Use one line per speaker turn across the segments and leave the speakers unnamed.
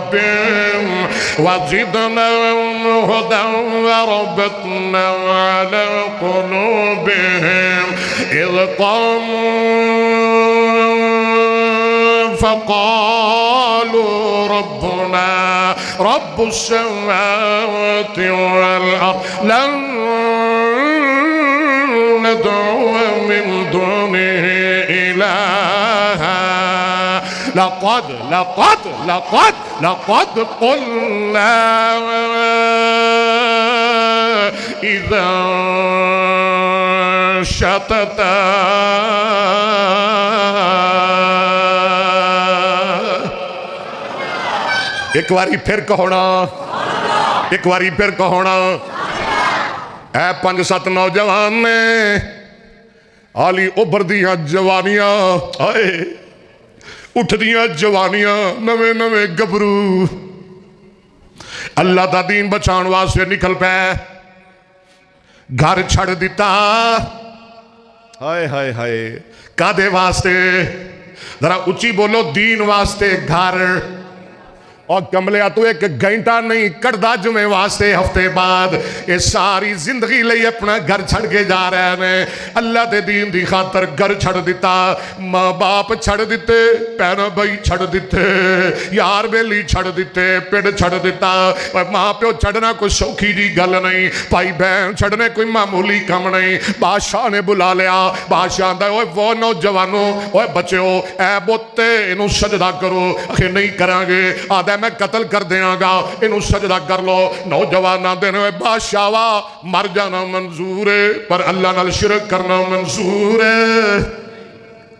ربهم وزدناهم هدى وربطنا على قلوبهم إذ قاموا فقالوا ربنا رب السماوات والأرض لن ندعو من دونه إلها لقد قلنا إذا شتتا ایک باری پھر کہونا ایک باری پھر کہونا اے 5-7 نوجوان نے آلی ابھر دیاں جوانیاں آئے اٹھ دیاں جوانیاں نوے نوے گبرو اللہ دا دین بچان واسطے نکل پے گھر چھڑ دیتا ہائے ہائے ہائے کادے واسطے ذرا اچھی بولو دین واسطے گھر اور کملیا تو ایک گھنٹہ نہیں کردہ جمعے واسطے ہفتے بعد یہ ساری زندگی لئی اپنا گھر چھڑ کے جا رہے ہیں اللہ دے دین دی خاطر گھر چھڑ دیتا ماں باپ چھڑ دیتے پینا بھائی چھڑ دیتے یار بیلی چھڑ دیتے پیڑ چھڑ دیتا ماں پیو چھڑنا کوئی سوکھی جی گل نہیں بھائی بہن چھڑنے کوئی معمولی کم نہیں بادشاہ نے بلا لیا بادشاہ آندہ ہے وہ نوجوانوں وہ بچوں اے بوتے انہوں سجدہ کرو اکھے نہیں کرانگے آدھے میں قتل کر دینا گا انہوں سجدہ کر لو نوجوان نہ دینے میں بادشاہ مر جانا منظور ہے پر اللہ نال شرک کرنا منظور ہے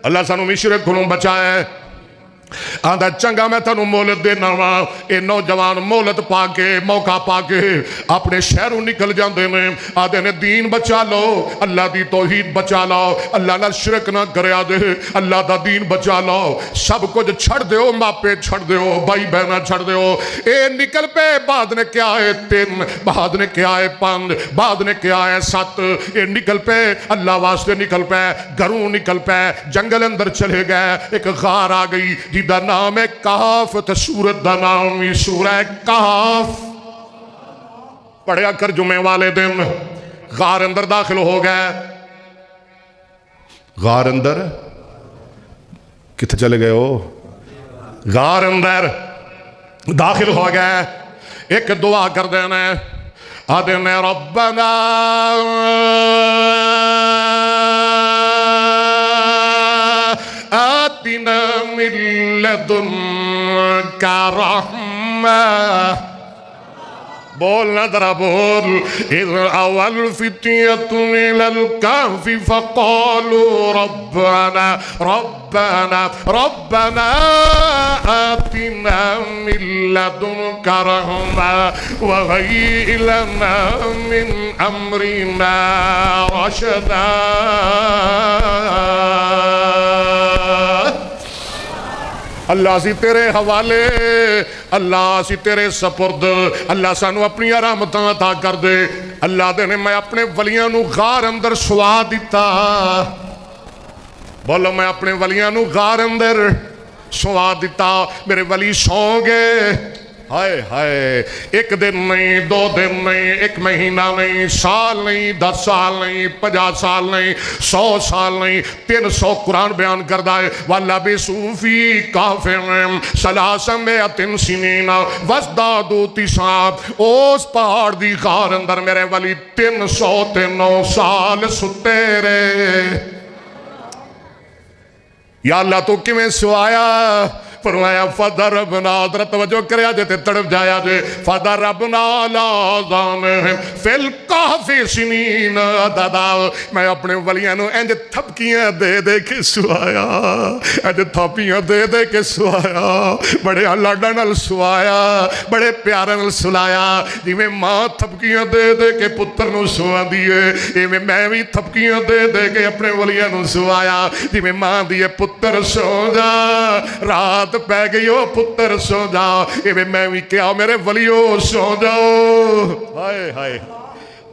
اللہ سانو میں شرک کنوں بچائے آندھا چنگا میں تنوں مولت دینا ہوا اے نوجوان مولت پا کے موقع پا کے اپنے شہروں نکل جاندے میں آدھے نے دین بچا لو اللہ دی توحید بچا لو اللہ نال شرک نہ کرے آدھے اللہ دا دین بچا لو سب کچھ چھڑ دیو ماپے چھڑ دیو بھائی بہنہ چھڑ دیو اے نکل پہ بعد نے کیا ہے 3 بعد نے کیا ہے 5 بعد نے کیا ہے 7 اے نکل پہ اللہ واسطے نکل پہ گھروں نکل پہ جنگل اندر چلے گئے ایک غار آ گئی دا نام ہے کہف تے سورت دا نام ہی سورہ کہف پڑھیا کر جمعے والے دن غار اندر داخل ہو گئے غار اندر کتنے چلے گئے ہو غار اندر داخل ہو گئے ایک دعا کر دینا آدھنے ربنا آتنا من لدنك رحمة بولنا درا بول إذ أوى الفتية إلى الكهف فقالوا ربنا آتنا من لدنك رحمة وهيئ لنا من أمرنا رشدا اللہ سی تیرے حوالے اللہ سی تیرے سپرد اللہ سانو اپنی رحمتاں عطا کر دے اللہ دے نے میں اپنے ولیاں نو غار اندر سوا دیتا بولو میں اپنے ولیاں نو غار اندر سوا دیتا میرے ولی سو گے ہائے ہائے 1 دن نہیں 2 دن نہیں 1 مہینہ نہیں سال نہیں 10 سال نہیں 50 سال نہیں 100 سال نہیں 300 قرآن بیان کردہ ہے وَلَّبِسُوا فِي كَهْفِهِمْ ثَلَاثَ مِئَةٍ سِنِينَ وَازْدَادُوا تِسْعًا اس پہاڑ دی غار اندر میرے ولی 309 سال ستے رہے یا اللہ تو کمیں سوایا فرمایا فَضَرَبْنَا ادھر توجہ کریا جاتے تڑپ جایا جے فَضَرَبْنَا لَازَانِهِمْ فِي الْقَحْفِ سِنِينَ دادا میں اپنے ولیاں نو انج تھپکیاں دے دے کے سوایا انج تھپیاں دے دے کے سوایا بڑے اللہ نال سوایا بڑے پیارے نال سلایا جی میں ماں تھپکیاں دے دے کے پتر نو سوا دیئے میں بھی تھپکیاں دے دے کے اپنے ولیاں نو سوایا جی میں ماں دیئے پتر سو جا رات پہ گئی ہو پتر سو جاؤ میں بھی کیا میرے ولیو سو جاؤ ہائے ہائے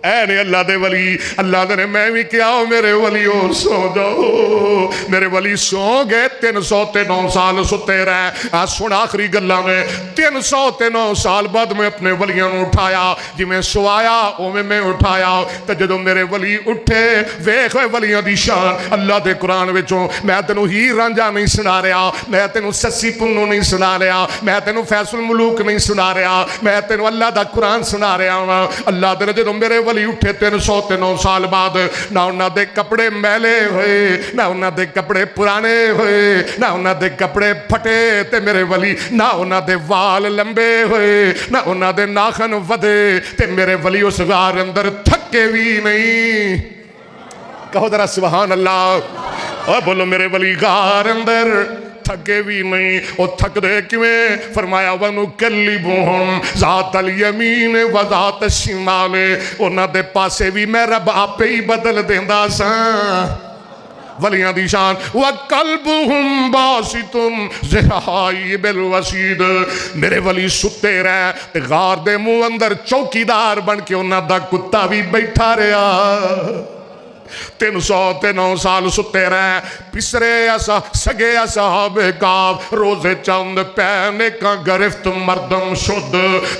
اے نے اللہ دے ولی اللہ نے میں بھی کیا ہو میرے ولیو سو جاؤ میرے ولی سو گئے 309 سال ستے رہے سن آخری گلہ میں 309 سال بعد میں اپنے ولیاں نو اٹھایا جی میں سوایا اوہ میں اٹھایا تو جدو میرے ولی اٹھے ویخ ولیاں دی شان اللہ دے قرآن وچوں میں تینو ہی رانجا نہیں سنا رہا میں تینو سسی پنو نہیں سنا رہا میں تینو فیصل الملوک نہیں سنا رہا میں تینو اللہ دا قرآن سنا رہا ہوں اللہ دے جدو میرے ولی اٹھے 309 سال بعد نہ انہاں دے کپڑے میلے ہوئے نہ انہاں دے کپڑے پرانے ہوئے نہ انہاں دے کپڑے پھٹے تے میرے ولی نہ انہاں دے وال لمبے ہوئے نہ انہاں دے ناخن ودے تے میرے ولی اس غار اندر تھکے بھی نہیں کہو ذرا سبحان اللہ اور بولو میرے ولی غار اندر تھکے بھی نہیں وہ تھک دے کیویں فرمایا وَنُكَلِّبُهُمْ ذَاتَ الْيَمِينِ وَذَاتَ الشِّمَالِ انہاں دے پاسے بھی میں رب آپے ہی بدل دیندہ سا ولیاں دی شان وَقَلْبُهُمْ بَاسِطٌ ذِرَائِهِ بِالْوَسِيدِ میرے ولی ستے رہے غار دے منہ اندر چوکیدار بن کے انہاں دا کتا بھی بیٹھا رہا 309 سال ستے رہے پسرے ایسا سگے اصحاب کاف روز چند پہنے کا گرفت مردم شد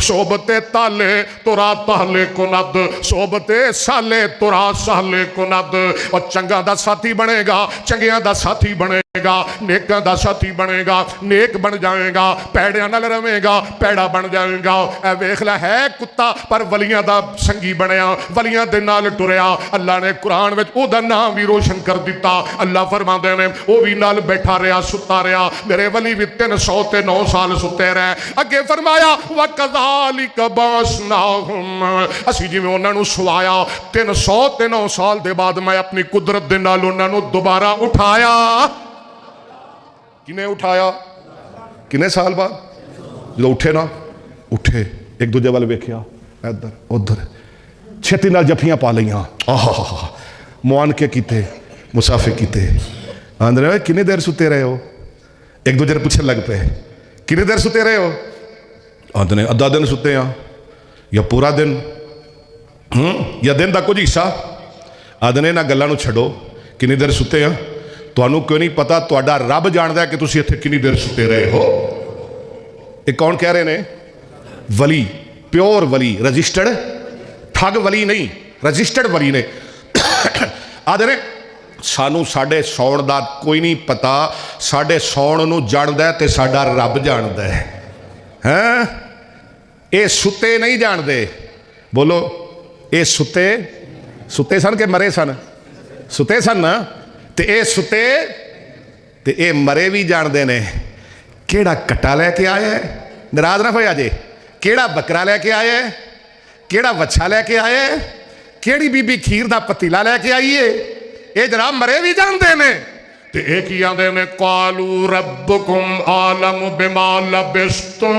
صحبت تالے ترا تالے کند صحبت سالے ترا سالے کند اور چنگا دا ساتھی بنے گا چنگیاں دا ساتھی بنے گا نیکاں دا ساتھی بنے گا نیک بن جائے گا پیڑیاں نال رہے گا پیڑا بن جائے گا اے ویکھ لے ہے کتا پر ولیاں دا سنگی بنیا ولیاں دے نال ٹریا اللہ نے قرآن وچ او دا نام بھی روشن کر دیتا اللہ فرماندے نے او بھی نال بیٹھا رہا ستا رہا میرے ولی بھی 309 سال ستے رہے اگے فرمایا وَكَذَلِكَ بَعَثْنَاهُمْ اسی جی میں انہاں نو سوایا 309 سال دے بعد میں اپنی قدرت دے نال انہاں نو دوبارہ اٹھایا کنے اٹھایا کنے سال بعد جو اٹھے نا اٹھے ایک دوجہ والے بیکھیا ادھر ادھر چھتی نال جفیاں پا لیاں موانکے کیتے مسافے کیتے آندھر ہے کنے دیر ستے رہے ہو ایک دوجہ پوچھے لگ پہ کنے دیر ستے رہے ہو آندھر ادھا دن ستے ہیں یا پورا دن یا دن دا کچھ حصہ آندھر نہ گلہ نو چھڑو کنے دیر ستے ہیں تو انہوں کیوں نہیں پتا تو اڈا رب جاندہ ہے کہ تسی اتھے کنی دیر ستے رہے ہو ایک کون کہہ رہے ہیں ولی پیور ولی رجسٹرڈ ٹھگ ولی نہیں رجسٹرڈ ولی نے آدھے نے سانو ساڑھے سون دا کوئی نہیں پتا ساڑھے سون نو جاندہ ہے تے ساڑھا رب جاندہ ہے ہاں اے ستے نہیں جاندے بولو اے ستے ستے سن کے مرے سن ستے سن نا تے اے ستے تے اے مرے بھی جان دینے کیڑا کٹا لے کے آئے ہیں نراز نہ ہویا جے کیڑا بکرا لے کے آئے ہیں کیڑا وچھا لے کے آئے ہیں کیڑی بی بی کھیر دا پتیلا لے کے آئیے اے جناب مرے بھی جان دینے تے ایک ہی آن دینے قالو ربکم عالم بما لبستم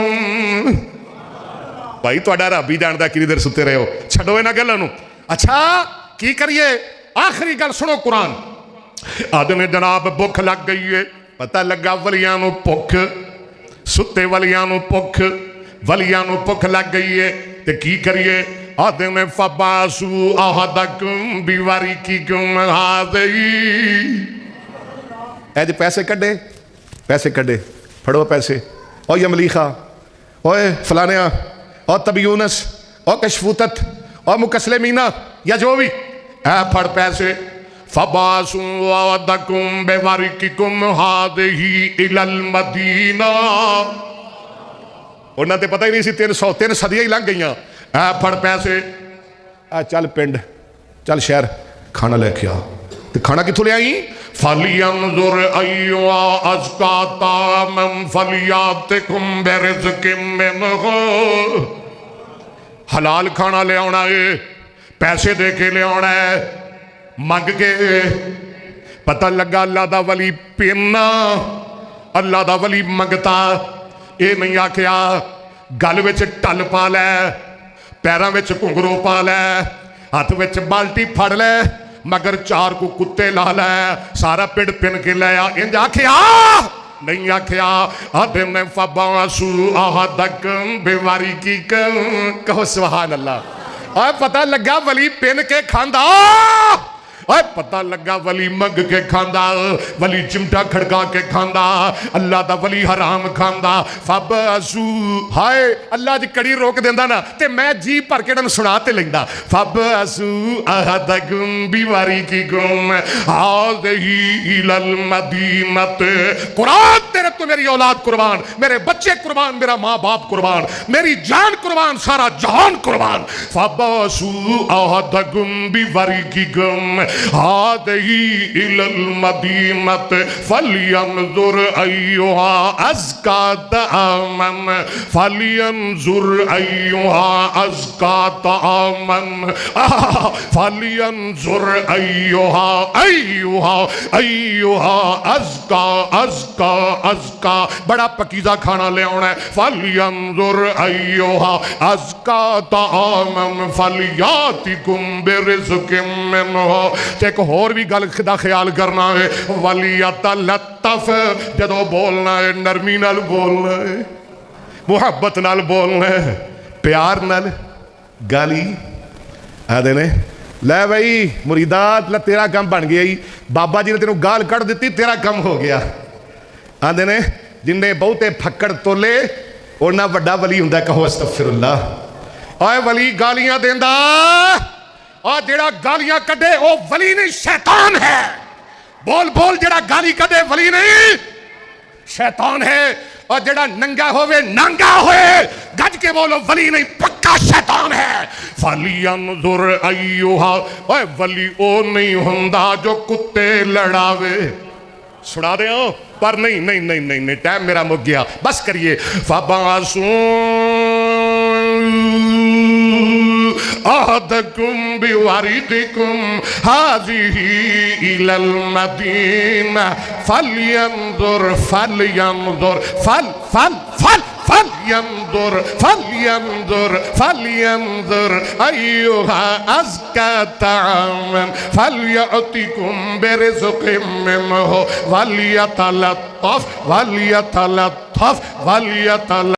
بھائی تو اڈا رب بھی جان دا کنی دیر ستے رہے ہو چھڑوئے نہ گلنو اچھا کی کریے آخری گل سنو قرآن آدھنے جناب بھوک لگ گئی ہے پتہ لگا ولیانو پوکھ ستے ولیانو پوکھ ولیانو پوکھ لگ گئی ہے تے کی کریے آدھنے فباسو آہدکم بیواریکیکم ہادئی اے جی پیسے کڈے پھڑو پیسے او یملیخہ اوے فلانیاں او تبی یونس او کشفوتت او مکسلمینہ یا جو بھی اے پھڑ پیسے فَبَاسُوا وَعَدَكُمْ بِوَارِكِكُمْ هَذِهِ إِلَى الْمَدِينَةِ انہاں تے پتہ ہی نہیں سی 300 صدیاں ہی لنگ گئیاں اے پھڑ پیسے اے چل پنڈ چل شہر کھانا لے کے آ تے کھانا کتھوں لے آئی فَلْيَنْظُرْ أَيُّهَا أَزْكَىٰ طَعَامًا فَلْيَأْتِكُمْ بِرِزْقٍ مِّنْهُ حلال کھانا لے آنا ہے پیسے دے کے لے آنا ہے مانگ کے پتہ لگا اللہ دا ولی پینا اللہ دا ولی منگتا اے نہیں آکھیا گل وچ ٹل پا لے پیراں وچ کنگرو پا لے ہاتھ وچ بالٹی پھڑ لے مگر 4 کو کتے لا لے سارا پڑ پن کے لے انج آکھیا نہیں آکھیا آدھنے فَبَاسُوا آہَدَكُمْ بِوَارِكِكُمْ کہو سبحان اللہ اور پتہ لگا ولی پن کے کھاندا اور پتہ لگا ولی منگ کے کھاندا ولی چمٹا کھڑکا کے کھاندا اللہ دا ولی حرام کھاندا فبعثو ہائے اللہ جی کڑی روک دیندا نا تے میں جی بھر کے نن سنا تے لیندا فبعثو احدکم بوریککم ہذہ الی المدینۃ قرآن تیرے تو میری اولاد قربان میرے بچے قربان میرا ماں باپ قربان میری جان قربان سارا جہان قربان فبعثو احدکم بوریککم هذه إلى المدينة فلينظر أيها أزكى طعاما فلينظر أيها أزكى طعاما فلينظر أيها أزكى بڑا پکیزہ کھانا لے آنا ہے فلينظر أيها أزكى طعاما فليأتكم برزق منه ایک اور بھی گل دا خیال کرنا ہے وَلْيَتَلَطَّفْ جدو بولنا ہے نرمی نال بولنا ہے محبت نال بولنا ہے پیار نال گالی آدھے نے لے بھائی مریدات تیرا کم بن گیا بابا جی نے تینوں گال کٹ دیتی تیرا کم ہو گیا آدھے نے جن نے بہتے پھکڑ تولے اونا وڈا ولی ہندہ کہو استغفر اللہ آئے ولی گالیاں دیندہ اور جڑا گالیاں کڈے وہ ولی نہیں شیطان ہے بول بول جڑا گالی کڈے ولی نہیں شیطان ہے اور جڑا ننگا ہوئے ننگا ہوئے گج کے بولو ولی نہیں پکا شیطان ہے فَلْيَنْظُرْ أَيُّهَا اے ولی او نہیں ہندا جو کتے لڑاوے سنا دے ہو پر نہیں ٹائم میرا مک گیا بس کریے فَبَعَثُوا أحدكم بوردكم هذه إلى المدينة فلينظر أيها أزكى طعاما فليأتكم برزق منه وليتلطف